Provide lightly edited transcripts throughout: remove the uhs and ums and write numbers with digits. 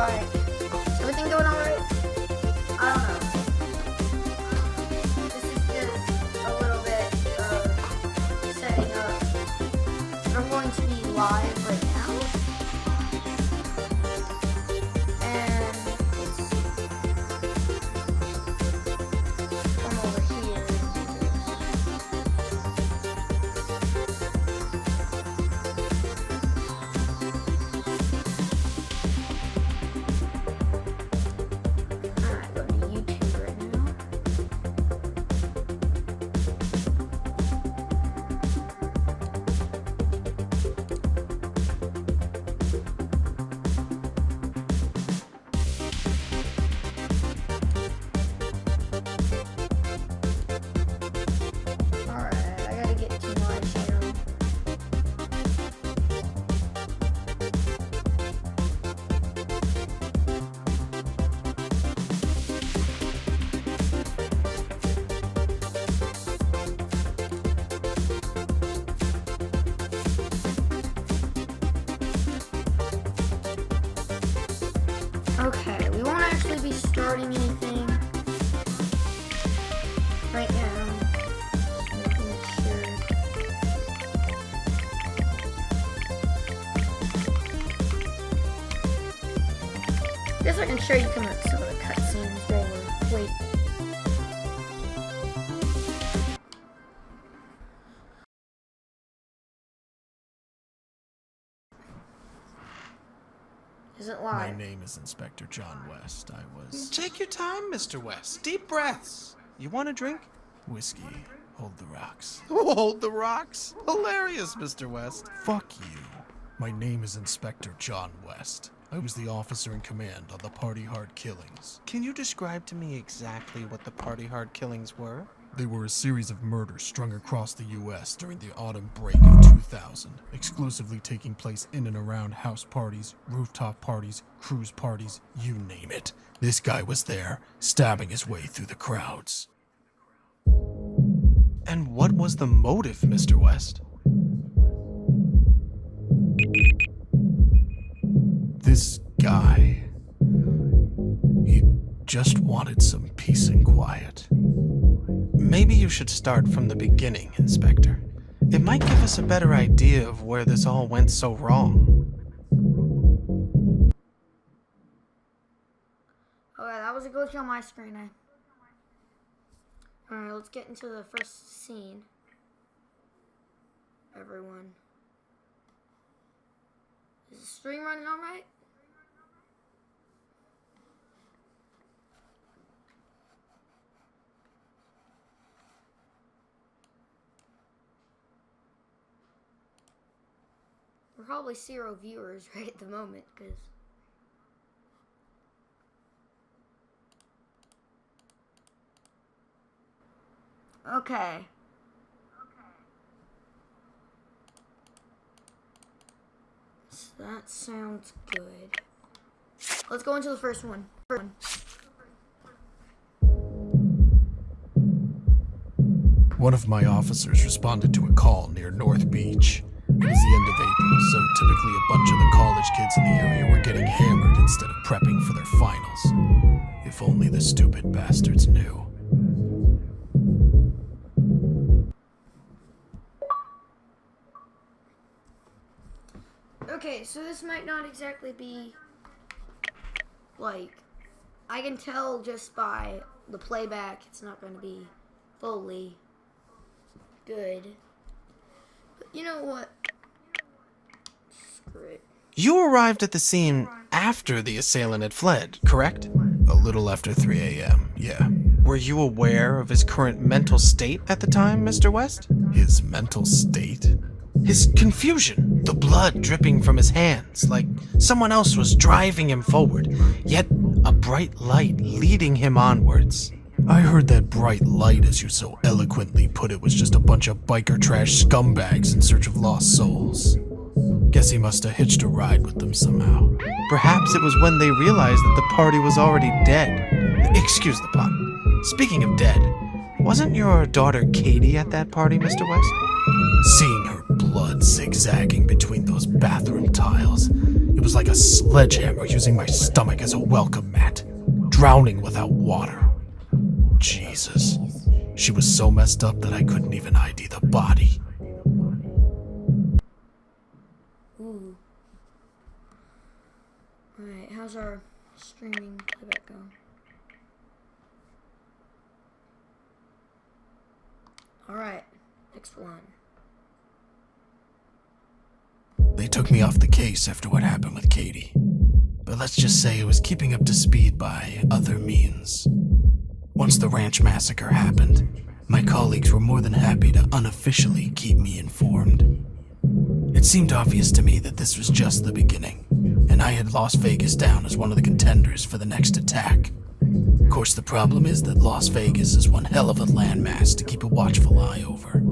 Alright. Everything going alright? I don't know. This is just a little bit of setting up. I'm going to be live right now. And let's see. Come over here. Alright, go to YouTube right now. Alright, I gotta get to my channel. Okay, we won't actually be starting anything right now. Just making sure. Guess I can show you some of the cutscenes during the wait. Isn't My live. name is Inspector John West. I was... Take your time, Mr. West. Deep breaths. You want a drink? Whiskey. Hold the rocks. Hold the rocks. Hilarious, Mr. West. Fuck you. My name is Inspector John West. I was the officer in command on the Party Hard killings. Can you describe to me exactly what the Party Hard killings were? They were a series of murders strung across the U.S. during the autumn break of 2000, exclusively taking place in and around house parties, rooftop parties, cruise parties, you name it. This guy was there, stabbing his way through the crowds. And what was the motive, Mr. West? This guy, he just wanted some peace and quiet. Maybe you should start from the beginning, Inspector. It might give us a better idea of where this all went so wrong. Okay, that was a glitch on my screen. Alright, let's get into the first scene. Everyone. Is the stream running alright? We're probably 0 viewers right at the moment, because... Okay. So that sounds good. Let's go into the first one. One of my officers responded to a call near North Beach. It was the end of April, so typically a bunch of the college kids in the area were getting hammered instead of prepping for their finals. If only the stupid bastards knew. Okay, so this might not exactly be, like, I can tell just by the playback it's not going to be fully good. But you know what? Screw it. You arrived at the scene after the assailant had fled, correct? A little after 3 a.m., yeah. Were you aware of his current mental state at the time, Mr. West? His mental state? His confusion, the blood dripping from his hands, like someone else was driving him forward, yet a bright light leading him onwards. I heard that bright light, as you so eloquently put it, was just a bunch of biker trash scumbags in search of lost souls. Guess he must have hitched a ride with them somehow. Perhaps it was when they realized that the party was already dead. Excuse the pun. Speaking of dead, wasn't your daughter Katie at that party, Mr. West? Seeing her blood zigzagging between those bathroom tiles, it was was like a sledgehammer using my stomach as a welcome mat, drowning without water. Jesus. She was so messed up that I couldn't even ID the body. Ooh. Alright, how's our streaming playback going? Alright, next one. They took me off the case after what happened with Katie. But let's just say it was keeping up to speed by other means. Once the ranch massacre happened, my colleagues were more than happy to unofficially keep me informed. It seemed obvious to me that this was just the beginning, and I had Las Vegas down as one of the contenders for the next attack. Of course, the problem is that Las Vegas is one hell of a landmass to keep a watchful eye over.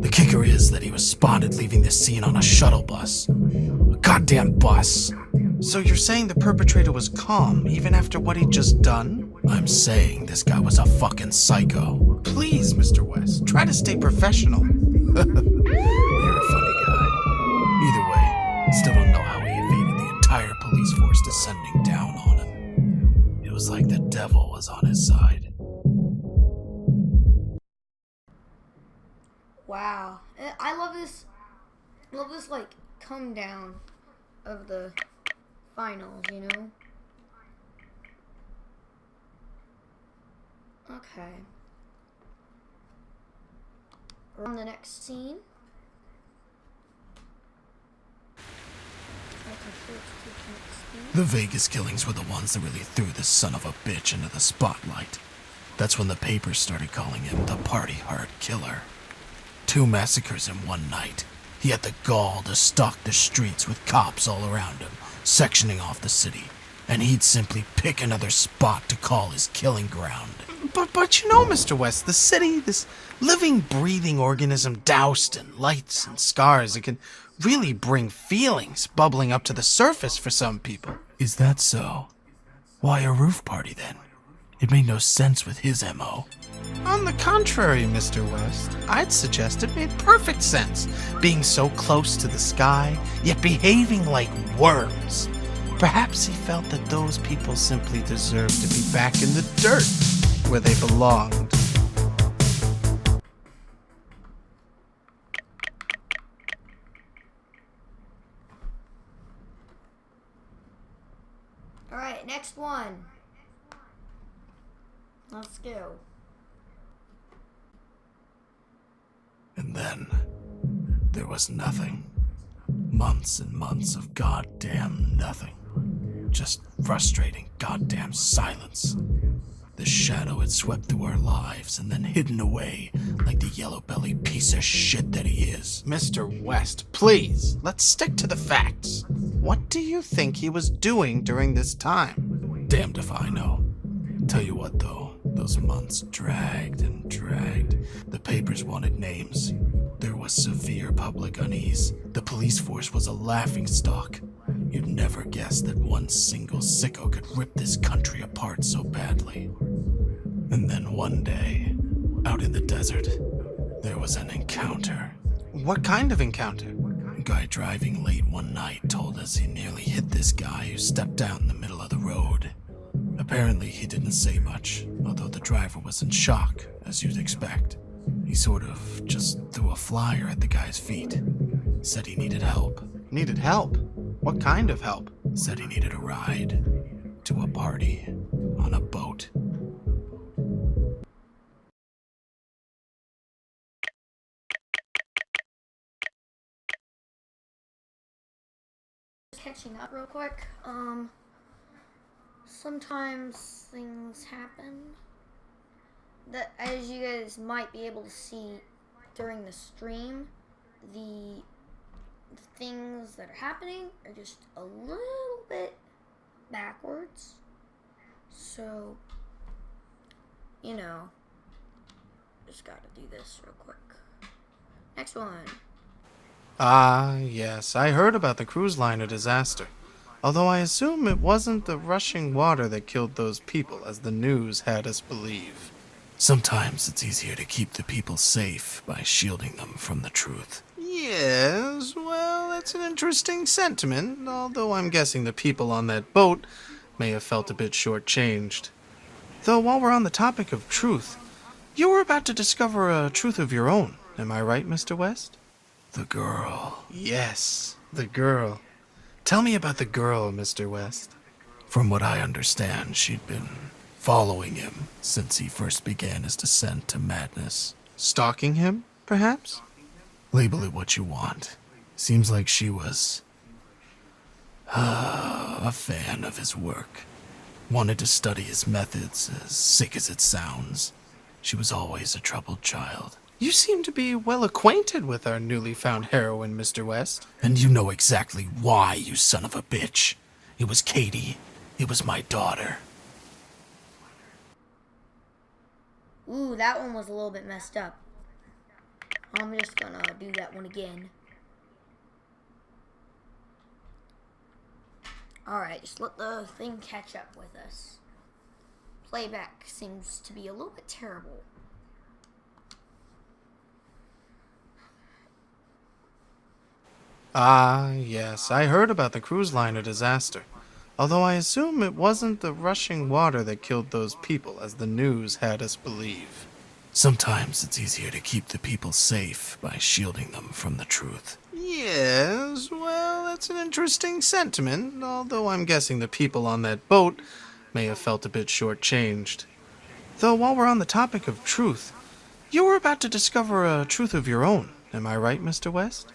The kicker is that he was spotted leaving the scene on a shuttle bus. A goddamn bus. So you're saying the perpetrator was calm even after what he'd just done? I'm saying this guy was a fucking psycho. Please, Mr. West, try to stay professional. You're a funny guy. Either way, still don't know how he evaded the entire police force descending down on him. It was like the devil was on his side. Wow. I love this like come down of the finals, you know? Okay. We're on the next scene. The Vegas killings were the ones that really threw this son of a bitch into the spotlight. That's when the papers started calling him the party-hard killer. 2 massacres in one night. He had the gall to stalk the streets with cops all around him, sectioning off the city, and he'd simply pick another spot to call his killing ground. But you know, Mr. West, the city, this living, breathing organism doused in lights and scars, it can really bring feelings bubbling up to the surface for some people. Is that so? Why a roof party then? It made no sense with his MO. On the contrary, Mr. West, I'd suggest it made perfect sense, being so close to the sky, yet behaving like worms. Perhaps he felt that those people simply deserved to be back in the dirt, where they belonged. Alright, next one. Let's go. And then, there was nothing. Months and months of goddamn nothing. Just frustrating goddamn silence. The shadow had swept through our lives and then hidden away like the yellow-bellied piece of shit that he is. Mr. West, please, let's stick to the facts. What do you think he was doing during this time? Damned if I know. Tell you what, though, those months dragged and dragged. The papers wanted names. There was severe public unease. The police force was a laughingstock. You'd never guess that one single sicko could rip this country apart so badly. And then one day, out in the desert, there was an encounter. What kind of encounter? A guy driving late one night told us he nearly hit this guy who stepped down in the middle of the road. Apparently, he didn't say much, although the driver was in shock, as you'd expect. He sort of just threw a flyer at the guy's feet. Said he needed help. Needed help? What kind of help? Said he needed a ride to a party on a boat. Just catching up real quick. Sometimes things happen that, as you guys might be able to see during the stream, the things that are happening are just a little bit backwards. So, you know, just gotta do this real quick. Next one. Ah, yes, I heard about the cruise liner disaster. Although I assume it wasn't the rushing water that killed those people, as the news had us believe. Sometimes it's easier to keep the people safe by shielding them from the truth. Yes, well, that's an interesting sentiment, although I'm guessing the people on that boat may have felt a bit shortchanged. Though while we're on the topic of truth, you were about to discover a truth of your own, am I right, Mr. West? The girl. Yes, the girl. Tell me about the girl, Mr. West. From what I understand, she'd been following him since he first began his descent to madness. Stalking him, perhaps? Label it what you want. Seems like she was a fan of his work. Wanted to study his methods, as sick as it sounds. She was always a troubled child. You seem to be well acquainted with our newly found heroine, Mr. West. And you know exactly why, you son of a bitch. It was Katie. It was my daughter. Ooh, that one was a little bit messed up. I'm just gonna do that one again. Alright, just let the thing catch up with us. Playback seems to be a little bit terrible. Ah, yes, I heard about the cruise liner disaster. Although I assume it wasn't the rushing water that killed those people, as the news had us believe. Sometimes it's easier to keep the people safe by shielding them from the truth. Yes, well, that's an interesting sentiment, although I'm guessing the people on that boat may have felt a bit shortchanged. Though while we're on the topic of truth, you were about to discover a truth of your own, am I right, Mr. West?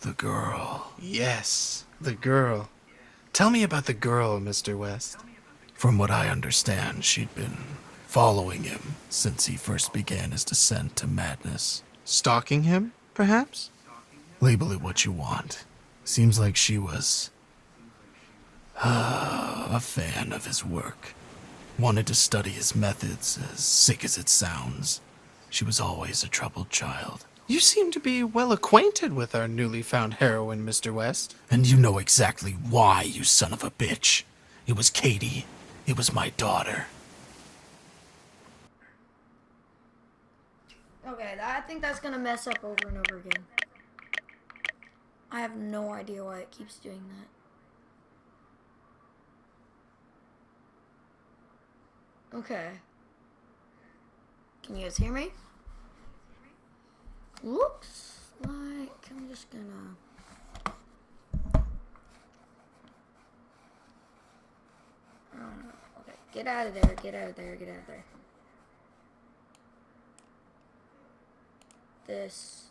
The girl. Yes, the girl. Tell me about the girl, Mr. West. From what I understand, she'd been following him since he first began his descent to madness. Stalking him, perhaps? Label it what you want. Seems like she was a fan of his work. Wanted to study his methods, as sick as it sounds. She was always a troubled child. You seem to be well acquainted with our newly found heroine, Mr. West. And you know exactly why, you son of a bitch. It was Katie. It was my daughter. Okay, I think that's gonna mess up over and over again. I have no idea why it keeps doing that. Okay. Can you guys hear me? Looks like I'm just gonna... I don't know. Okay, get out of there, get out of there, get out of there. This.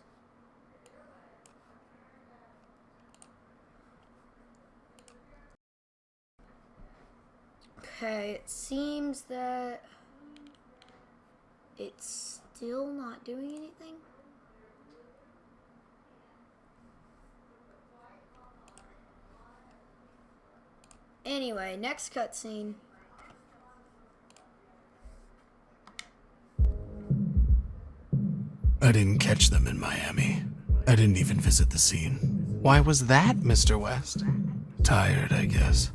Okay, it seems that it's still not doing anything. Anyway, next cutscene. I didn't catch them in Miami. I didn't even visit the scene. Why was that, Mr. West? Tired, I guess.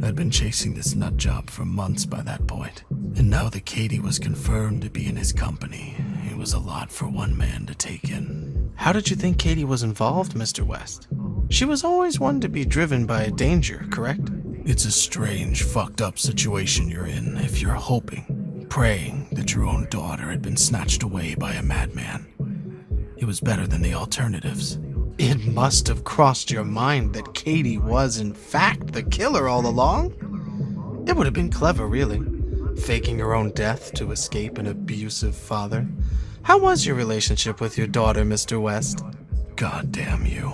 I'd been chasing this nut job for months by that point. And now that Katie was confirmed to be in his company, it was a lot for one man to take in. How did you think Katie was involved, Mr. West? She was always one to be driven by danger, correct? It's a strange, fucked up situation you're in if you're hoping, praying that your own daughter had been snatched away by a madman. It was better than the alternatives. It must have crossed your mind that Katie was, in fact, the killer all along? It would have been clever, really. Faking her own death to escape an abusive father. How was your relationship with your daughter, Mr. West? God damn you.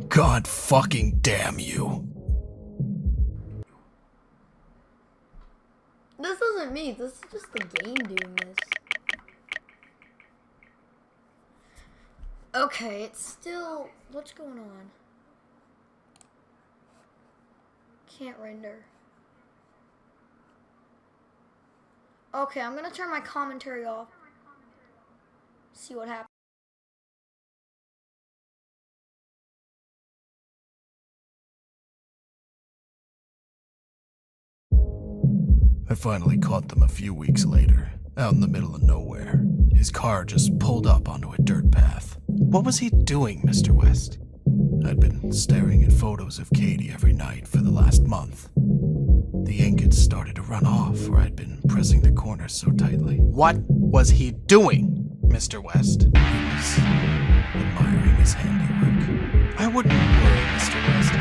God fucking damn you. This isn't me, this is just the game doing this. Okay, it's still... What's going on? Can't render. Okay, I'm gonna turn my commentary off. See what happens. I finally caught them a few weeks later, out in the middle of nowhere. His car just pulled up onto a dirt path. What was he doing, Mr. West? I'd been staring at photos of Katie every night for the last month. The ink had started to run off where I'd been pressing the corners so tightly. What was he doing, Mr. West? He was admiring his handiwork. I wouldn't worry, Mr. West.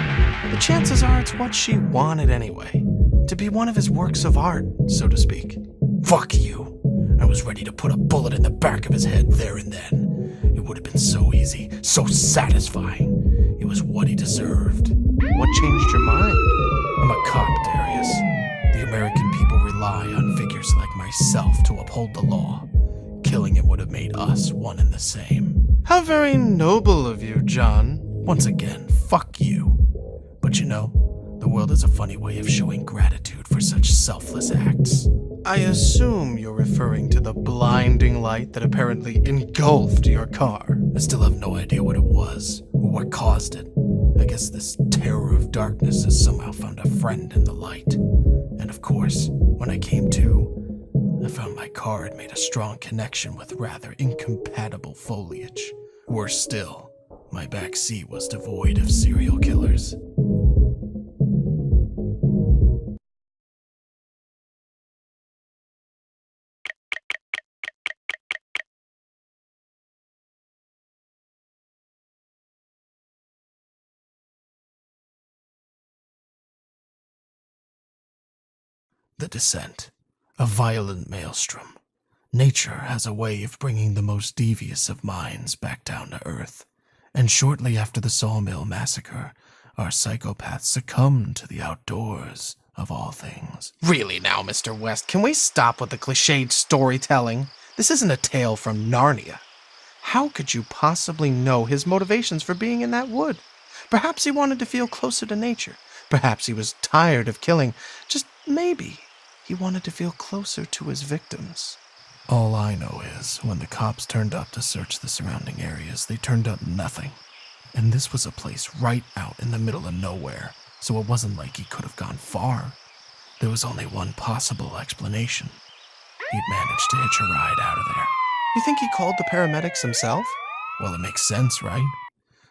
The chances are it's what she wanted anyway. To be one of his works of art, so to speak. Fuck you. I was ready to put a bullet in the back of his head there and then. It would have been so easy, so satisfying. It was what he deserved. What changed your mind? I'm a cop, Darius. The American people rely on figures like myself to uphold the law. Killing him would have made us one and the same. How very noble of you, John. Once again, fuck you. But you know, the world has a funny way of showing gratitude for such selfless acts. I assume you're referring to the blinding light that apparently engulfed your car. I still have no idea what it was, or what caused it. I guess this terror of darkness has somehow found a friend in the light. And of course, when I came to, I found my car had made a strong connection with rather incompatible foliage. Worse still, my back seat was devoid of serial killers. The descent, a violent maelstrom. Nature has a way of bringing the most devious of minds back down to earth. And shortly after the Sawmill Massacre, our psychopath succumbed to the outdoors, of all things. Really now, Mr. West, can we stop with the cliched storytelling? This isn't a tale from Narnia. How could you possibly know his motivations for being in that wood? Perhaps he wanted to feel closer to nature. Perhaps he was tired of killing. Just maybe he wanted to feel closer to his victims. All I know is, when the cops turned up to search the surrounding areas, they turned up nothing. And this was a place right out in the middle of nowhere, so it wasn't like he could have gone far. There was only one possible explanation. He'd managed to hitch a ride out of there. You think he called the paramedics himself? Well, it makes sense, right?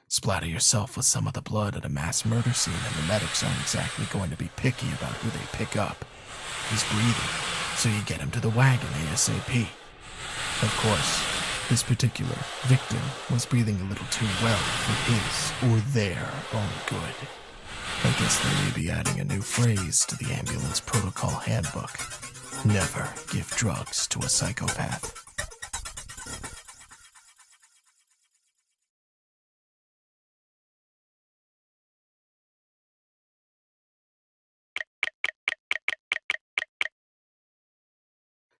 Splatter yourself with some of the blood at a mass murder scene and the medics aren't exactly going to be picky about who they pick up. He's breathing, so you get him to the wagon ASAP. Of course, this particular victim was breathing a little too well for his or their own good. I guess they may be adding a new phrase to the ambulance protocol handbook. Never give drugs to a psychopath.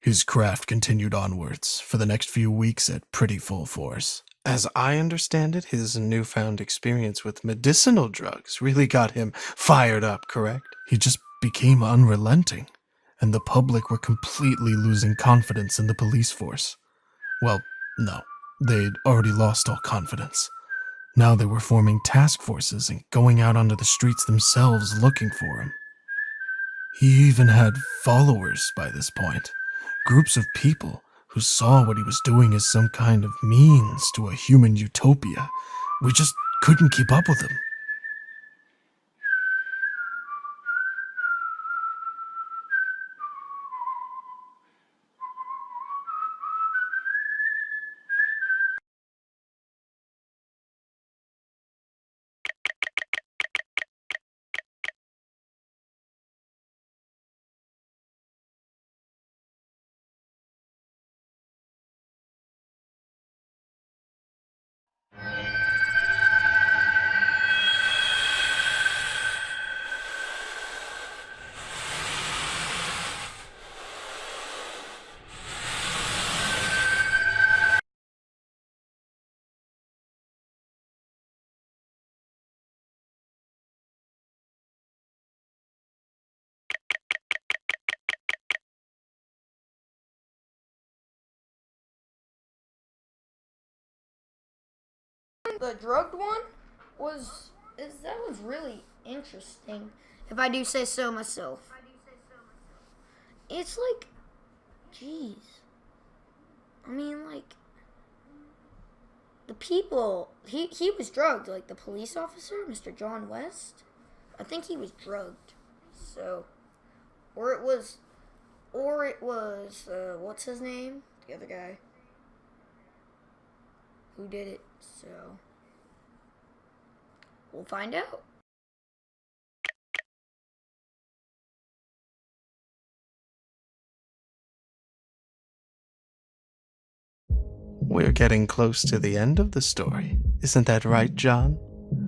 His craft continued onwards for the next few weeks at pretty full force. As I understand it, his newfound experience with medicinal drugs really got him fired up, correct? He just became unrelenting, and the public were completely losing confidence in the police force. Well, no, they'd already lost all confidence. Now they were forming task forces and going out onto the streets themselves looking for him. He even had followers by this point. Groups of people who saw what he was doing as some kind of means to a human utopia. We just couldn't keep up with him. The drugged one was really interesting, if I do say so myself. It's like, jeez. I mean, like, the people, he was drugged, like the police officer, Mr. John West. I think he was drugged. So, or it was, what's his name? The other guy who did it. So, we'll find out. We're getting close to the end of the story. Isn't that right, John?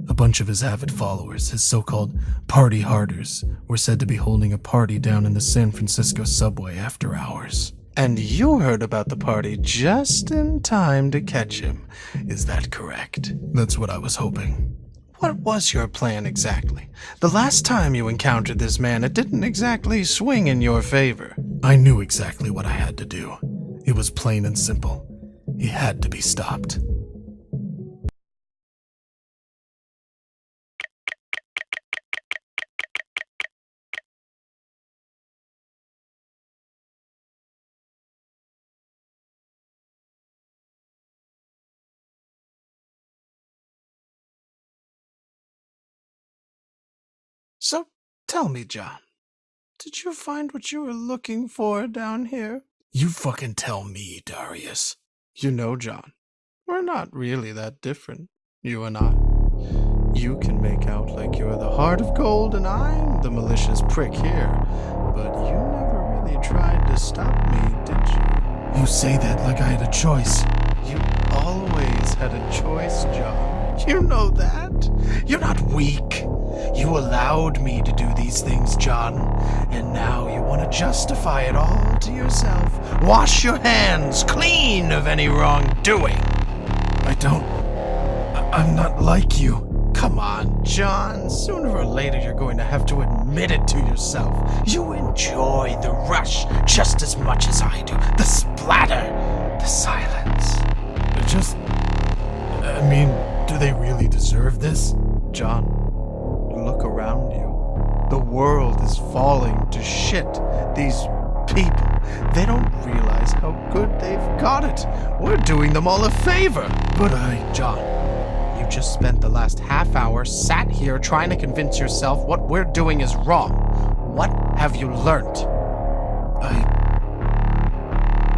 A bunch of his avid followers, his so-called party harders, were said to be holding a party down in the San Francisco subway after hours. And you heard about the party just in time to catch him. Is that correct? That's what I was hoping. What was your plan exactly? The last time you encountered this man, it didn't exactly swing in your favor. I knew exactly what I had to do. It was plain and simple. He had to be stopped. So, tell me, John, did you find what you were looking for down here? You fucking tell me, Darius. You know, John, we're not really that different, you and I. You can make out like you're the heart of gold and I'm the malicious prick here, but you never really tried to stop me, did you? You say that like I had a choice. You always had a choice, John. You know that. You're not weak. You allowed me to do these things, John, and now you want to justify it all to yourself. Wash your hands clean of any wrongdoing. I'm not like you. Come on, John. Sooner or later you're going to have to admit it to yourself. You enjoy the rush just as much as I do. The splatter, the silence. Do they really deserve this? John, look around you. The world is falling to shit. These people, they don't realize how good they've got it. We're doing them all a favor. But John, you just spent the last half hour sat here trying to convince yourself what we're doing is wrong. What have you learned?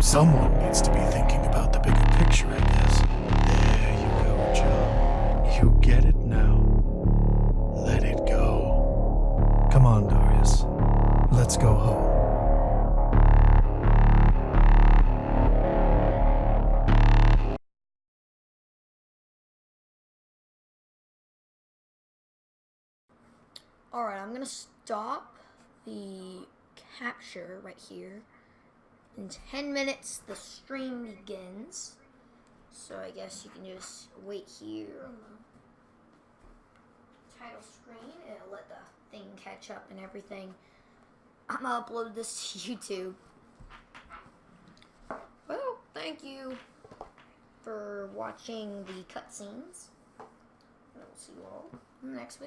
Someone needs to be thinking about the bigger picture, I guess. There you go, John. You get it now. Let it go. Come on, Darius. Let's go home. Alright, I'm gonna stop the capture right here. In 10 minutes, the stream begins. So I guess you can just wait here on the title screen. It'll let the thing catch up and everything. I'm gonna upload this to YouTube. Well, thank you for watching the cutscenes. And I'll see you all in the next video.